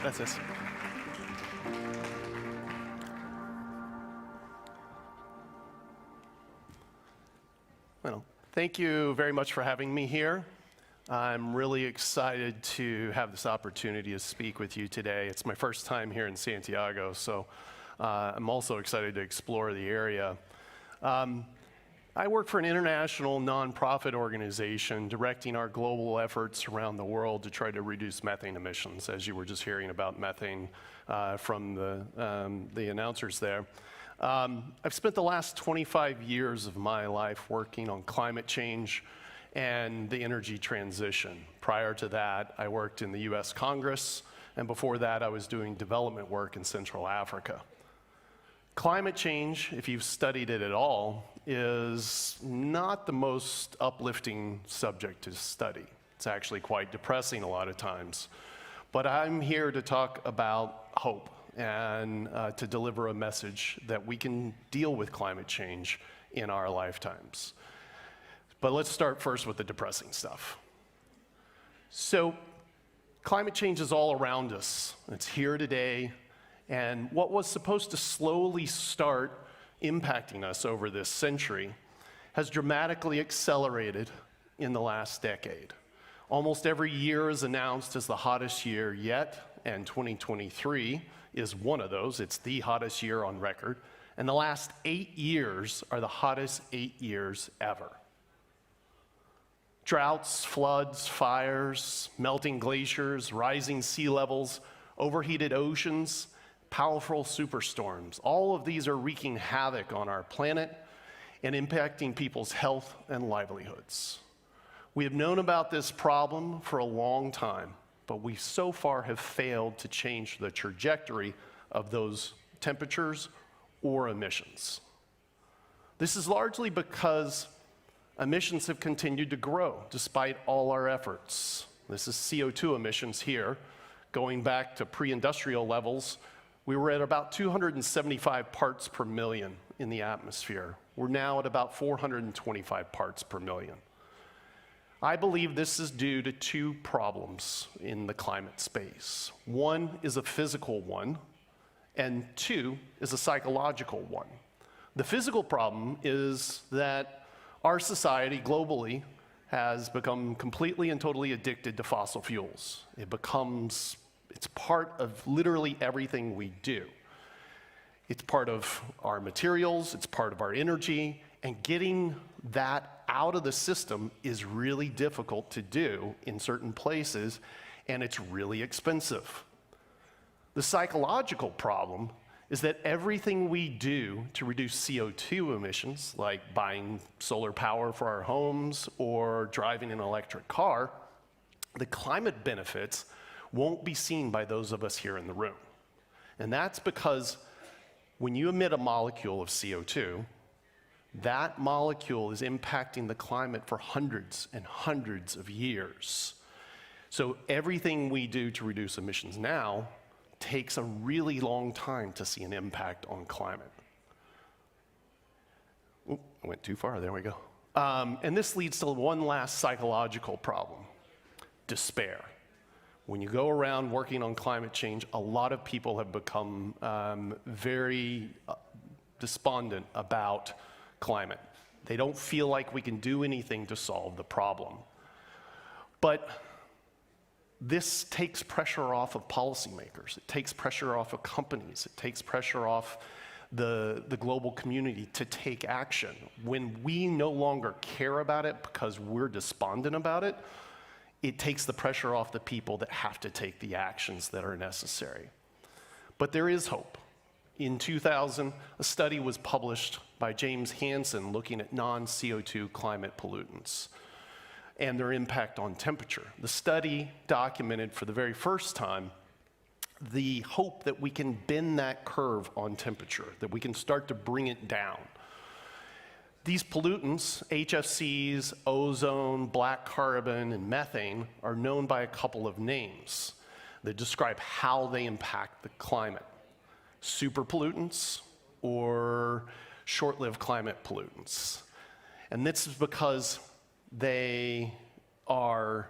Gracias. Well, thank you very much for having me here. I'm really excited to have this opportunity to speak with you today. It's my first time here in Santiago, so I'm also excited to explore the area. I work for an international nonprofit organization directing our global efforts around the world to try to reduce methane emissions, as you were just hearing about methane from the announcers there. I've spent the last 25 years of my life working on climate change and the energy transition. Prior to that, I worked in the US Congress, and before that, I was doing development work in Central Africa. Climate change, if you've studied it at all, is not the most uplifting subject to study. It's actually quite depressing a lot of times. But I'm here to talk about hope and to deliver a message that we can deal with climate change in our lifetimes. But let's start first with the depressing stuff. So, climate change is all around us. It's here today. And what was supposed to slowly start impacting us over this century has dramatically accelerated in the last decade. Almost every year is announced as the hottest year yet, and 2023 is one of those. It's the hottest year on record. And the last 8 years are the hottest 8 years ever. Droughts, floods, fires, melting glaciers, rising sea levels, overheated oceans, powerful superstorms. All of these are wreaking havoc on our planet and impacting people's health and livelihoods. We have known about this problem for a long time, but we so far have failed to change the trajectory of those temperatures or emissions. This is largely because emissions have continued to grow despite all our efforts. This is CO2 emissions here. Going back to pre-industrial levels, we were at about 275 parts per million in the atmosphere. We're now at about 425 parts per million. I believe this is due to two problems in the climate space. One is a physical one, and two is a psychological one. The physical problem is that our society globally has become completely and totally addicted to fossil fuels. It's part of literally everything we do. It's part of our materials, it's part of our energy, and getting that out of the system is really difficult to do in certain places, and it's really expensive. The psychological problem is that everything we do to reduce CO2 emissions, like buying solar power for our homes or driving an electric car, the climate benefits won't be seen by those of us here in the room. And that's because when you emit a molecule of CO2, that molecule is impacting the climate for hundreds and hundreds of years. So everything we do to reduce emissions now takes a really long time to see an impact on climate. Oop, I went too far, there we go. And this leads to one last psychological problem: despair. When you go around working on climate change, a lot of people have become very despondent about climate. They don't feel like we can do anything to solve the problem. But this takes pressure off of policymakers. It takes pressure off of companies. It takes pressure off the global community to take action. When we no longer care about it because we're despondent about it, it takes the pressure off the people that have to take the actions that are necessary. But there is hope. In 2000, a study was published by James Hansen looking at non-CO2 climate pollutants and their impact on temperature. The study documented for the very first time the hope that we can bend that curve on temperature, that we can start to bring it down. These pollutants, HFCs, ozone, black carbon, and methane, are known by a couple of names that describe how they impact the climate: super pollutants or short-lived climate pollutants. And this is because they are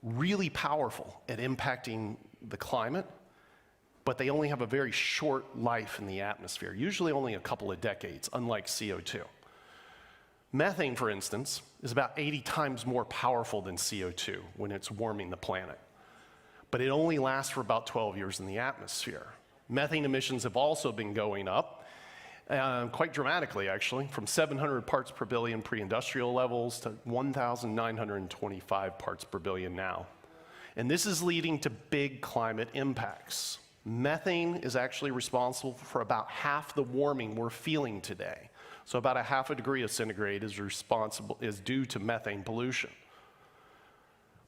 really powerful at impacting the climate, but they only have a very short life in the atmosphere, usually only a couple of decades, unlike CO2. Methane, for instance, is about 80 times more powerful than CO2 when it's warming the planet, but it only lasts for about 12 years in the atmosphere. Methane emissions have also been going up, quite dramatically actually, from 700 parts per billion pre-industrial levels to 1,925 parts per billion now. And this is leading to big climate impacts. Methane is actually responsible for about half the warming we're feeling today. So about a half a degree centigrade is due to methane pollution.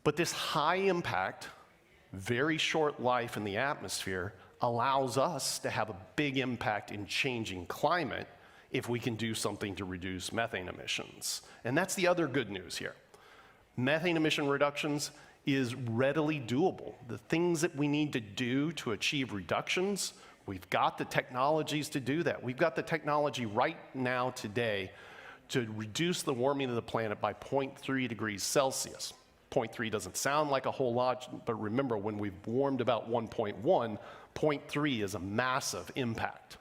But this high impact, very short life in the atmosphere allows us to have a big impact in changing climate if we can do something to reduce methane emissions. And that's the other good news here. Methane emission reductions is readily doable. The things that we need to do to achieve reductions, we've got the technologies to do that. We've got the technology right now today to reduce the warming of the planet by 0.3 degrees Celsius. 0.3 doesn't sound like a whole lot, but remember when we've warmed about 1.1, 0.3 is a massive impact.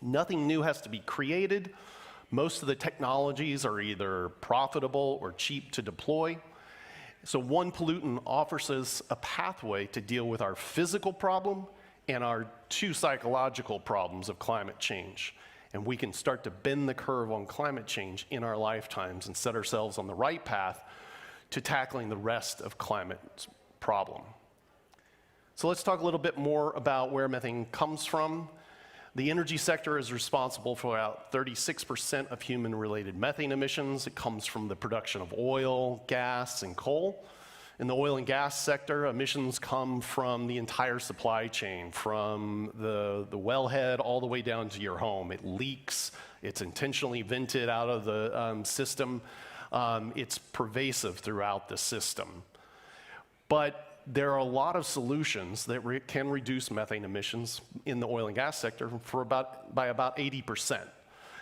Nothing new has to be created. Most of the technologies are either profitable or cheap to deploy. So one pollutant offers us a pathway to deal with our physical problem and our two psychological problems of climate change. And we can start to bend the curve on climate change in our lifetimes and set ourselves on the right path to tackling the rest of climate's problem. So let's talk a little bit more about where methane comes from. The energy sector is responsible for about 36% of human-related methane emissions. It comes from the production of oil, gas, and coal. In the oil and gas sector, emissions come from the entire supply chain, from the wellhead all the way down to your home. It leaks, it's intentionally vented out of the system. It's pervasive throughout the system. But there are a lot of solutions that can reduce methane emissions in the oil and gas sector by about 80%.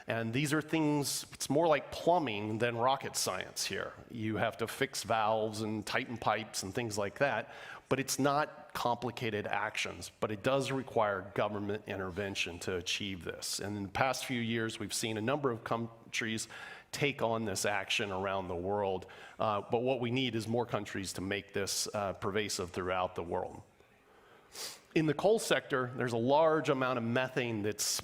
And these are things, it's more like plumbing than rocket science here. You have to fix valves and tighten pipes and things like that, but it's not complicated actions, but it does require government intervention to achieve this. And in the past few years, we've seen a number of countries take on this action around the world, but what we need is more countries to make this pervasive throughout the world. In the coal sector, there's a large amount of methane that's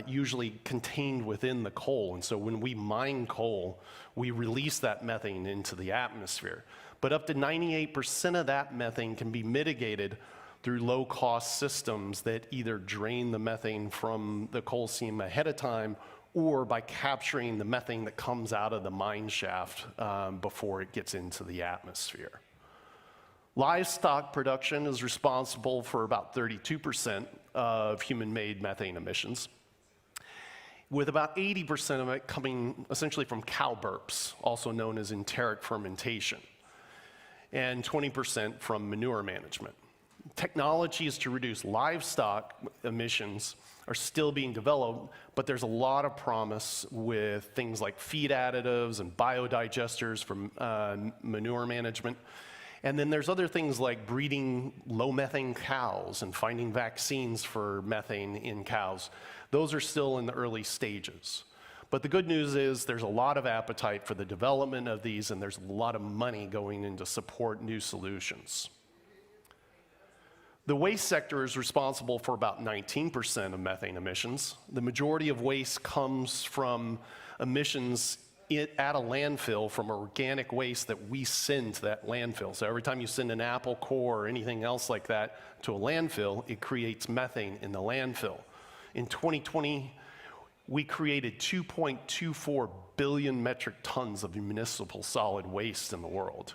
usually contained within the coal, and so when we mine coal, we release that methane into the atmosphere. But up to 98% of that methane can be mitigated through low-cost systems that either drain the methane from the coal seam ahead of time or by capturing the methane that comes out of the mine shaft before it gets into the atmosphere. Livestock production is responsible for about 32% of human-made methane emissions, with about 80% of it coming essentially from cow burps, also known as enteric fermentation, and 20% from manure management. Technologies to reduce livestock emissions are still being developed, but there's a lot of promise with things like feed additives and biodigesters for manure management. And then there's other things like breeding low methane cows and finding vaccines for methane in cows. Those are still in the early stages. But the good news is there's a lot of appetite for the development of these, and there's a lot of money going in to support new solutions. The waste sector is responsible for about 19% of methane emissions. The majority of waste comes from emissions at a landfill from organic waste that we send to that landfill. So every time you send an apple core or anything else like that to a landfill, it creates methane in the landfill. In 2020, we created 2.24 billion metric tons of municipal solid waste in the world.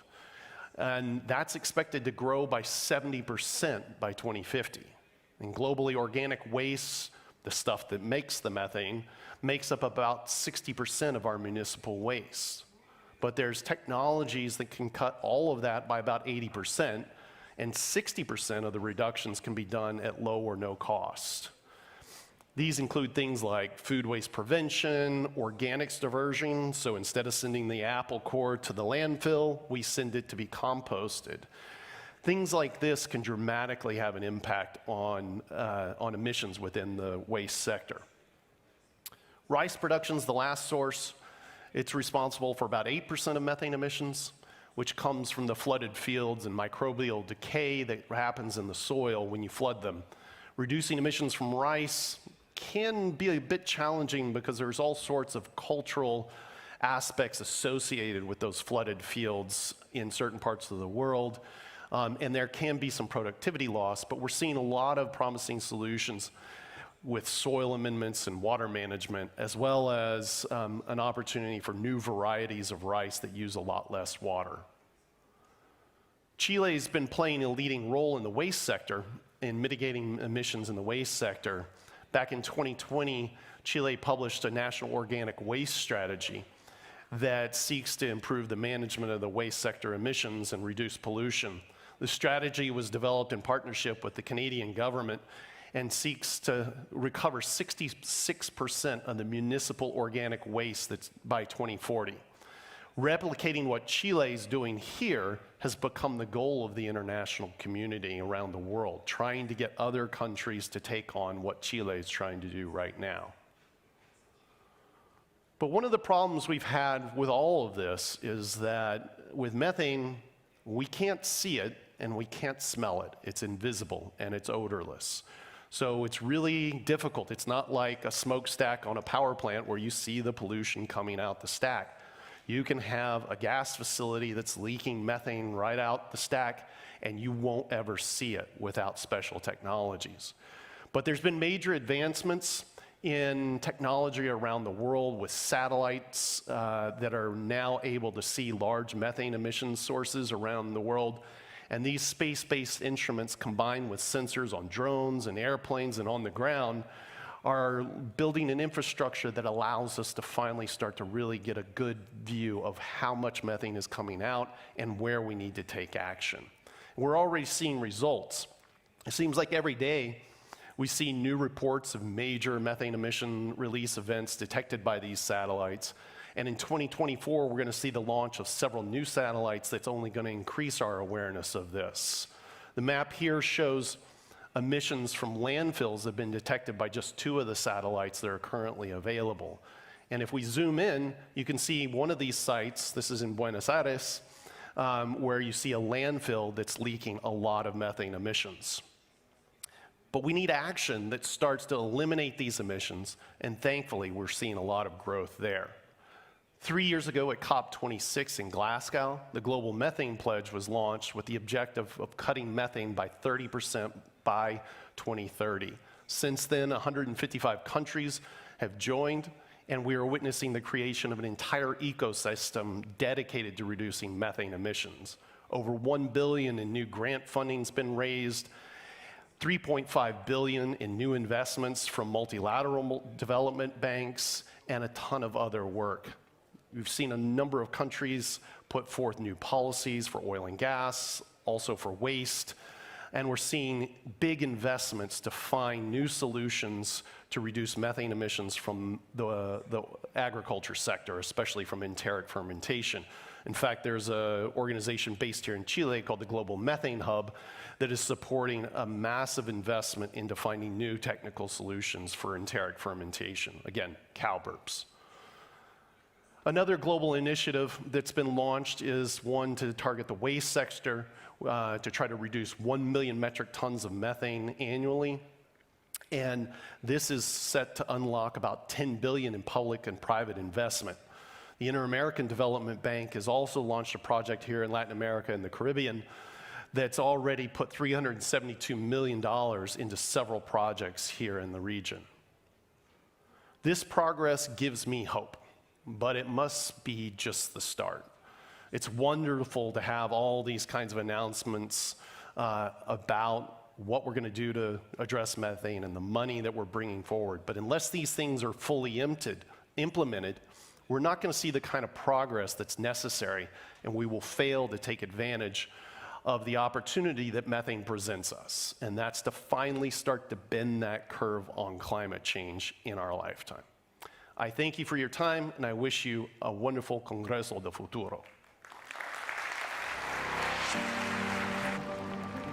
And that's expected to grow by 70% by 2050. And globally, organic waste, the stuff that makes the methane, makes up about 60% of our municipal waste. But there's technologies that can cut all of that by about 80%, and 60% of the reductions can be done at low or no cost. These include things like food waste prevention, organics diversion, so instead of sending the apple core to the landfill, we send it to be composted. Things like this can dramatically have an impact on emissions within the waste sector. Rice production is the last source. It's responsible for about 8% of methane emissions, which comes from the flooded fields and microbial decay that happens in the soil when you flood them. Reducing emissions from rice can be a bit challenging because there's all sorts of cultural aspects associated with those flooded fields in certain parts of the world. And there can be some productivity loss, but we're seeing a lot of promising solutions with soil amendments and water management, as well as an opportunity for new varieties of rice that use a lot less water. Chile's been playing a leading role in the waste sector in mitigating emissions in the waste sector. Back in 2020, Chile published a national organic waste strategy that seeks to improve the management of the waste sector emissions and reduce pollution. The strategy was developed in partnership with the Canadian government and seeks to recover 66% of the municipal organic waste that's by 2040. Replicating what Chile is doing here has become the goal of the international community around the world, trying to get other countries to take on what Chile is trying to do right now. But one of the problems we've had with all of this is that with methane, we can't see it and we can't smell it. It's invisible and it's odorless. So it's really difficult. It's not like a smokestack on a power plant where you see the pollution coming out the stack. You can have a gas facility that's leaking methane right out the stack and you won't ever see it without special technologies. But there's been major advancements in technology around the world with satellites that are now able to see large methane emission sources around the world. And these space-based instruments combined with sensors on drones and airplanes and on the ground are building an infrastructure that allows us to finally start to really get a good view of how much methane is coming out and where we need to take action. We're already seeing results. It seems like every day we see new reports of major methane emission release events detected by these satellites. And in 2024, we're going to see the launch of several new satellites that's only going to increase our awareness of this. The map here shows emissions from landfills that have been detected by just 2 of the satellites that are currently available. And if we zoom in, you can see one of these sites, this is in Buenos Aires, where you see a landfill that's leaking a lot of methane emissions. But we need action that starts to eliminate these emissions, and thankfully, we're seeing a lot of growth there. 3 years ago at COP26 in Glasgow, the Global Methane Pledge was launched with the objective of cutting methane by 30% by 2030. Since then, 155 countries have joined, and we are witnessing the creation of an entire ecosystem dedicated to reducing methane emissions. Over $1 billion in new grant funding has been raised, $3.5 billion in new investments from multilateral development banks, and a ton of other work. We've seen a number of countries put forth new policies for oil and gas, also for waste, and we're seeing big investments to find new solutions to reduce methane emissions from the agriculture sector, especially from enteric fermentation. In fact, there's an organization based here in Chile called the Global Methane Hub that is supporting a massive investment into finding new technical solutions for enteric fermentation. Again, cow burps. Another global initiative that's been launched is one to target the waste sector to try to reduce 1 million metric tons of methane annually. And this is set to unlock about $10 billion in public and private investment. The Inter-American Development Bank has also launched a project here in Latin America and the Caribbean that's already put $372 million into several projects here in the region. This progress gives me hope, but it must be just the start. It's wonderful to have all these kinds of announcements about what we're going to do to address methane and the money that we're bringing forward. But unless these things are fully implemented, we're not going to see the kind of progress that's necessary, and we will fail to take advantage of the opportunity that methane presents us. And that's to finally start to bend that curve on climate change in our lifetime. I thank you for your time, and I wish you a wonderful Congreso de Futuro.